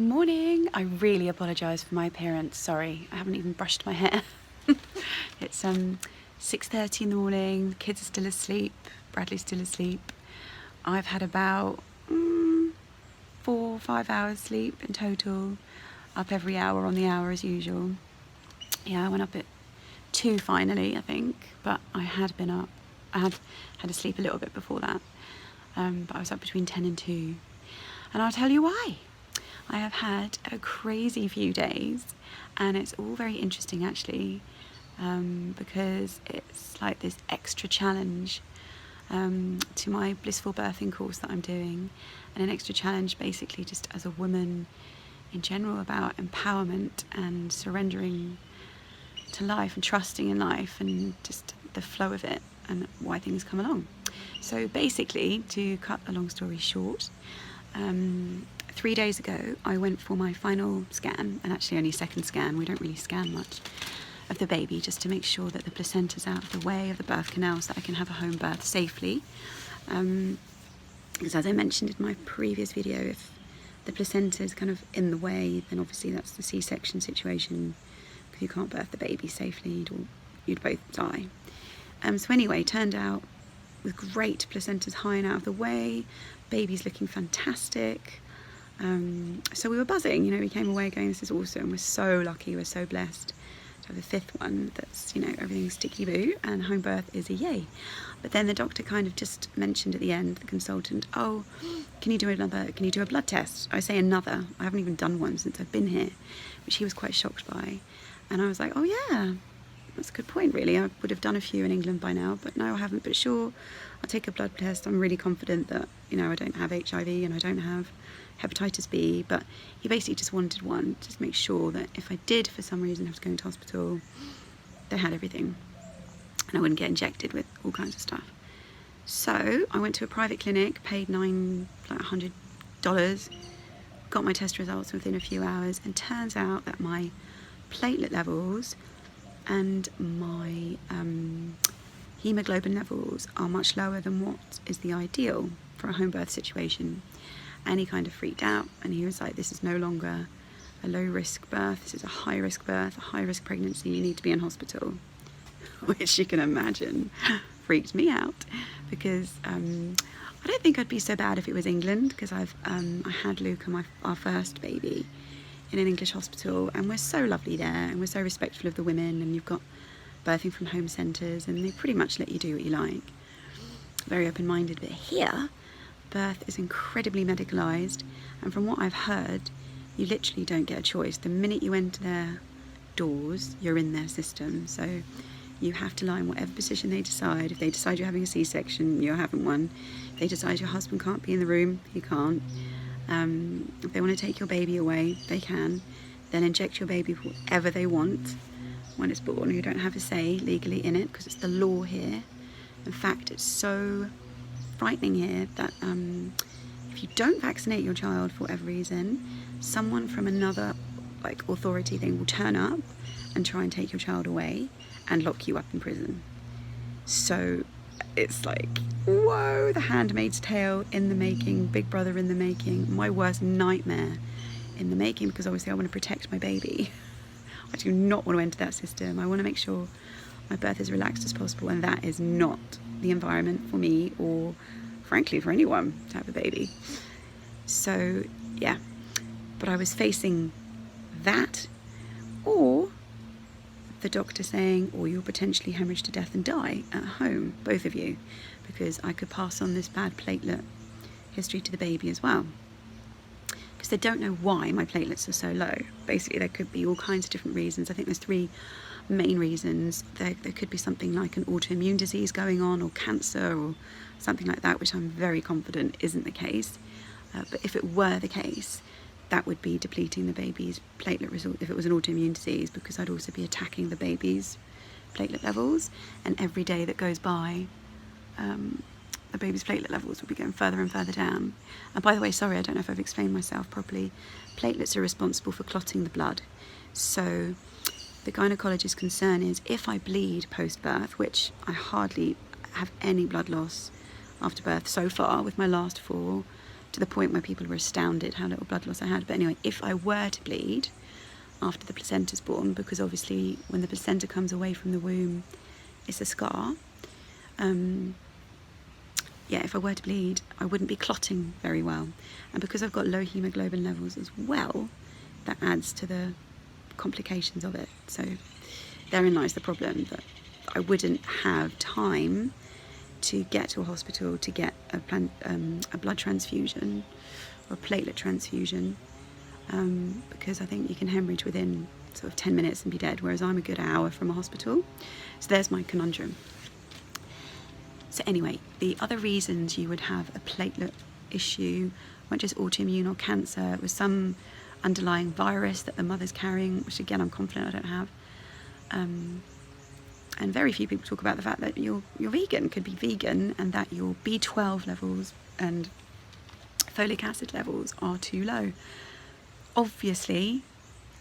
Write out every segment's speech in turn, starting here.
Morning. I really apologise for my appearance. Sorry, I haven't even brushed my hair. It's 6:30 in the morning. The kids are still asleep. Bradley's still asleep. I've had about 4 or 5 hours sleep in total. Up every hour on the hour as usual. Yeah, I went up at 2 finally, I think, but I had been up. I had to sleep a little bit before that, but I was up between 10 and 2. And I'll tell you why. I have had a crazy few days, and it's all very interesting actually, because it's like this extra challenge to my Blissful Birthing course that I'm doing, and an extra challenge basically just as a woman in general about empowerment and surrendering to life and trusting in life and just the flow of it and why things come along. So basically, to cut a long story short, 3 days ago I went for my final scan, and actually only second scan, we don't really scan much, of the baby, just to make sure that the placenta's out of the way of the birth canal so that I can have a home birth safely. Because as I mentioned in my previous video, if the placenta is kind of in the way, then obviously that's the C-section situation, because you can't birth the baby safely, you'd both die. So anyway, turned out with great, placentas high and out of the way, baby's looking fantastic. So we were buzzing, we came away going, this is awesome, we're so lucky, we're so blessed to have a fifth one that's, everything's sticky-boo, and home birth is a yay. But then the doctor kind of just mentioned at the end, the consultant, oh, can you do a blood test? I say another, I haven't even done one since I've been here, which he was quite shocked by. And I was like, oh yeah, that's a good point really, I would have done a few in England by now, but no I haven't, but sure, I'll take a blood test. I'm really confident that, I don't have HIV and I don't have hepatitis B, but he basically just wanted one, just make sure that if I did for some reason have to go into hospital, they had everything and I wouldn't get injected with all kinds of stuff. So I went to a private clinic, paid $100, got my test results within a few hours, and turns out that my platelet levels and my hemoglobin levels are much lower than what is the ideal for a home birth situation. And he kind of freaked out, and he was like, this is no longer a low risk birth, this is a high risk birth, a high risk pregnancy, you need to be in hospital. Which you can imagine freaked me out, because I don't think I'd be so bad if it was England, because I had Luca, our first baby, in an English hospital, and we're so lovely there, and we're so respectful of the women, and you've got birthing from home centres, and they pretty much let you do what you like. Very open-minded. But here, birth is incredibly medicalised, and from what I've heard, you literally don't get a choice. The minute you enter their doors, you're in their system, so you have to lie in whatever position they decide. If they decide you're having a C-section, you're having one. If they decide your husband can't be in the room, he can't. If they want to take your baby away, they can. Then inject your baby for whatever they want when it's born. You don't have a say legally in it, because it's the law here. In fact, it's so frightening here that if you don't vaccinate your child for whatever reason, someone from another authority thing will turn up and try and take your child away and lock you up in prison. So it's like, whoa, the Handmaid's Tale in the making, Big Brother in the making, my worst nightmare in the making, because obviously I want to protect my baby. I do not want to enter that system. I want to make sure my birth is relaxed as possible, and that is not the environment for me, or frankly for anyone, to have a baby. So yeah, but I was facing that, or the doctor saying, or you'll potentially hemorrhage to death and die at home, both of you, because I could pass on this bad platelet history to the baby as well. Because they don't know why my platelets are so low. Basically, there could be all kinds of different reasons. I think there's 3 main reasons. There could be something like an autoimmune disease going on, or cancer, or something like that, which I'm very confident isn't the case. But if it were the case, that would be depleting the baby's platelet result if it was an autoimmune disease, because I'd also be attacking the baby's platelet levels, and every day that goes by, the baby's platelet levels will be going further and further down. And by the way, sorry, I don't know if I've explained myself properly. Platelets are responsible for clotting the blood. So the gynecologist's concern is, if I bleed post-birth, which I hardly have any blood loss after birth so far with my last 4, to the point where people were astounded how little blood loss I had. But anyway, if I were to bleed after the placenta's born, because obviously when the placenta comes away from the womb, it's a scar. Yeah, if I were to bleed, I wouldn't be clotting very well. And because I've got low hemoglobin levels as well, that adds to the complications of it. So therein lies the problem, that I wouldn't have time to get to a hospital to get a blood transfusion or a platelet transfusion, because I think you can hemorrhage within sort of 10 minutes and be dead, whereas I'm a good hour from a hospital. So there's my conundrum. So anyway, the other reasons you would have a platelet issue weren't just autoimmune or cancer. It was some underlying virus that the mother's carrying, which again I'm confident I don't have. And very few people talk about the fact that you're vegan, could be vegan, and that your B12 levels and folic acid levels are too low. Obviously,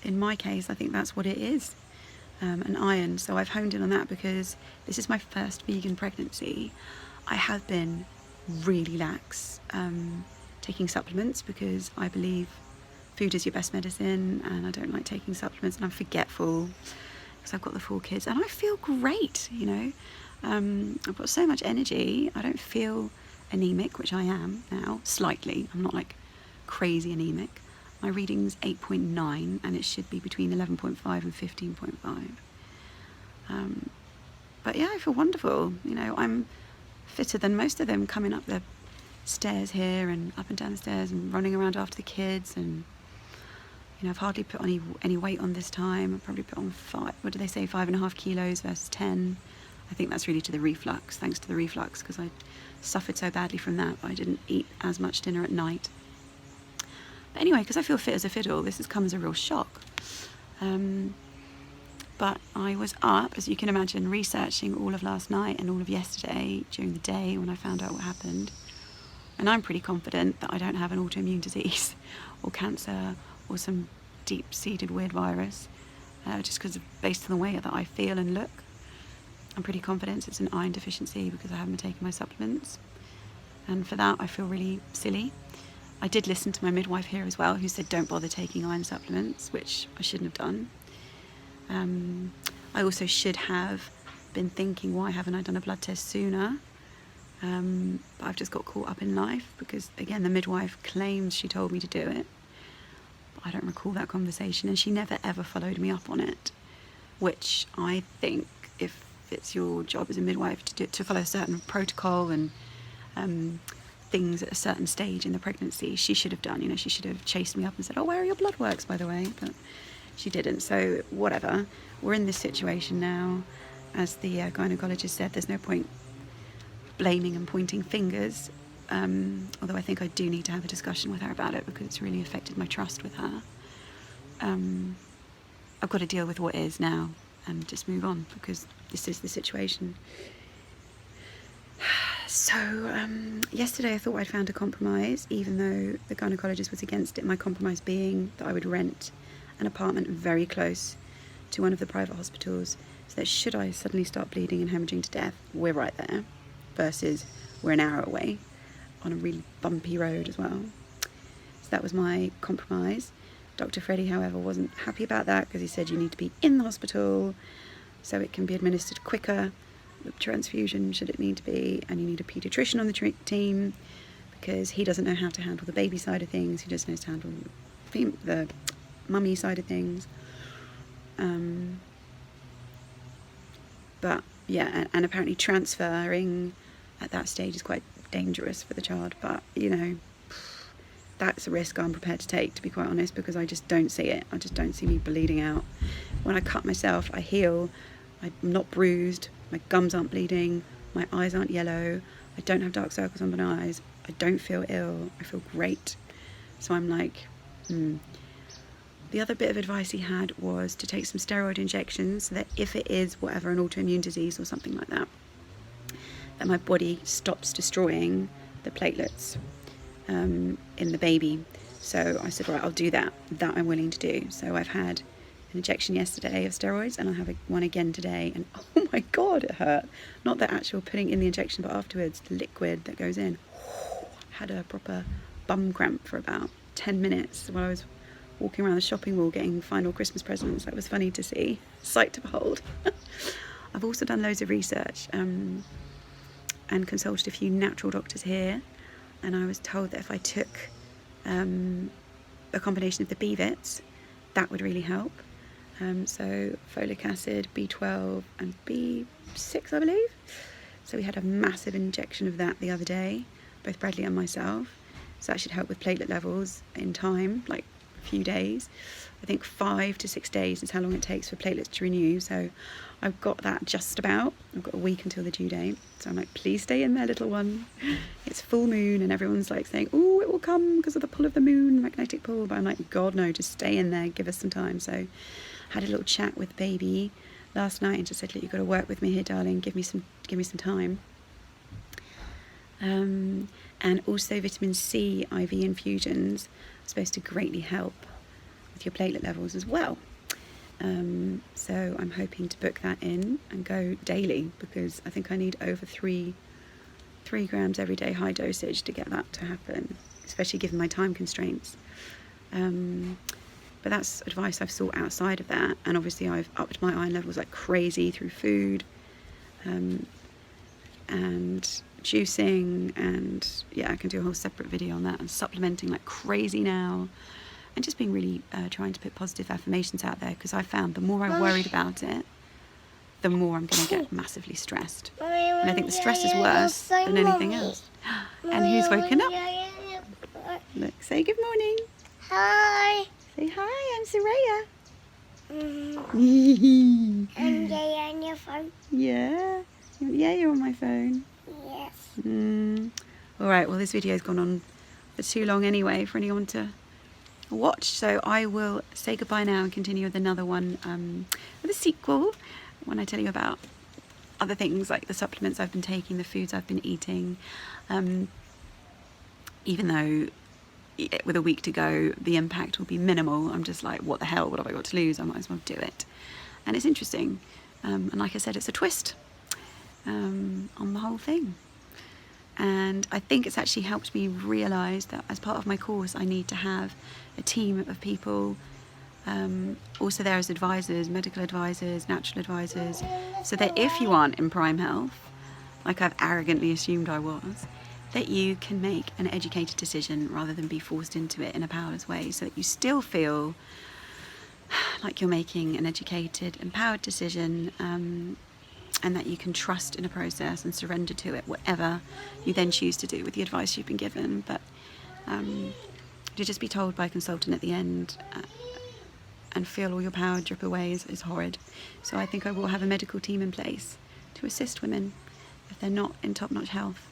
in my case, I think that's what it is, and iron. So I've honed in on that because this is my first vegan pregnancy. I have been really lax taking supplements because I believe food is your best medicine, and I don't like taking supplements, and I'm forgetful because I've got the 4 kids, and I feel great, you know. I've got so much energy. I don't feel anemic, which I am now, slightly. I'm not like crazy anemic. My reading's 8.9 and it should be between 11.5 and 15.5. But yeah, I feel wonderful. You know, I'm fitter than most of them, coming up the stairs here and up and down the stairs and running around after the kids. And you know, I've hardly put on any weight on this time. I've probably put on 5.5 kilos versus 10. I think that's really to the reflux, thanks to the reflux, because I suffered so badly from that. I didn't eat as much dinner at night. But anyway, because I feel fit as a fiddle, this has come as a real shock. But I was up, as you can imagine, researching all of last night and all of yesterday during the day when I found out what happened. And I'm pretty confident that I don't have an autoimmune disease or cancer or some deep-seated weird virus, just because based on the way that I feel and look. I'm pretty confident it's an iron deficiency because I haven't been taking my supplements. And for that, I feel really silly. I did listen to my midwife here as well, who said don't bother taking iron supplements, which I shouldn't have done. I also should have been thinking, why haven't I done a blood test sooner? But I've just got caught up in life because, again, the midwife claims she told me to do it. But I don't recall that conversation, and she never ever followed me up on it, which I think if it's your job as a midwife to follow a certain protocol and things at a certain stage in the pregnancy, she should have done. You know, she should have chased me up and said, oh, where are your blood works, by the way? But she didn't. So whatever, we're in this situation now. As the gynecologist said, there's no point blaming and pointing fingers, although I think I do need to have a discussion with her about it because it's really affected my trust with her. I've got to deal with what is now and just move on because this is the situation. So yesterday I thought I'd found a compromise, even though the gynecologist was against it. My compromise being that I would rent an apartment very close to one of the private hospitals, so that should I suddenly start bleeding and hemorrhaging to death, we're right there, versus we're an hour away on a really bumpy road as well. So that was my compromise. Dr. Freddie, however, wasn't happy about that because he said you need to be in the hospital so it can be administered quicker, the transfusion should it need to be, and you need a paediatrician on the team because he doesn't know how to handle the baby side of things, he just knows to handle the mummy side of things. But yeah, and apparently transferring at that stage is quite dangerous for the child, but you know, that's a risk I'm prepared to take, to be quite honest, because I just don't see it. I just don't see me bleeding out. When I cut myself, I heal. I'm not bruised, my gums aren't bleeding, my eyes aren't yellow, I don't have dark circles on my eyes, I don't feel ill, I feel great. So I'm like, The other bit of advice he had was to take some steroid injections so that if it is whatever, an autoimmune disease or something like that, that my body stops destroying the platelets in the baby. So I said, right, I'll do that. That I'm willing to do. So I've had an injection yesterday of steroids and I'll have one again today. And oh my God, it hurt. Not the actual putting in the injection, but afterwards, the liquid that goes in. Had a proper bum cramp for about 10 minutes while I was walking around the shopping mall getting final Christmas presents. That was funny to see, sight to behold. I've also done loads of research and consulted a few natural doctors here, and I was told that if I took a combination of the B-vits, that would really help. So folic acid, B12 and B6, I believe. So we had a massive injection of that the other day, both Bradley and myself. So that should help with platelet levels in time, like a few days. I think 5 to 6 days is how long it takes for platelets to renew. So I've got that just about. I've got a week until the due date. So I'm like, please stay in there, little one. It's full moon and everyone's like saying, oh, it will come because of the pull of the moon, magnetic pull. But I'm like, God, no, just stay in there, give us some time. So I had a little chat with baby last night and just said, look, you've got to work with me here, darling. Give me some time. And also vitamin C IV infusions are supposed to greatly help with your platelet levels as well. So I'm hoping to book that in and go daily, because I think I need over 3 grams every day high dosage to get that to happen, especially given my time constraints. But that's advice I've sought outside of that, and obviously I've upped my iron levels like crazy through food and juicing, and yeah, I can do a whole separate video on that, and supplementing like crazy now, and just being really trying to put positive affirmations out there, because I found the more I worried about it, the more I'm going to get massively stressed. And I think the stress is worse than anything else. And who's woken up? Look, say good morning. Hi. Say hi, I'm Soraya. And you're on your phone? Yeah. Yeah, you're on my phone. Yes. Alright, well this video's gone on for too long anyway for anyone to watch, so I will say goodbye now and continue with another one, with a sequel, when I tell you about other things like the supplements I've been taking, the foods I've been eating, even though with a week to go the impact will be minimal. I'm just like, what the hell, what have I got to lose? I might as well do it. And it's interesting, and like I said, it's a twist on the whole thing. And I think it's actually helped me realise that as part of my course I need to have a team of people also there as advisors, medical advisors, natural advisors, so that if you aren't in prime health, like I've arrogantly assumed I was, that you can make an educated decision rather than be forced into it in a powerless way, so that you still feel like you're making an educated, empowered decision, and that you can trust in a process and surrender to it, whatever you then choose to do with the advice you've been given. But to just be told by a consultant at the end and feel all your power drip away is horrid. So I think I will have a medical team in place to assist women if they're not in top-notch health.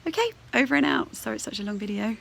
Okay, over and out. Sorry it's such a long video.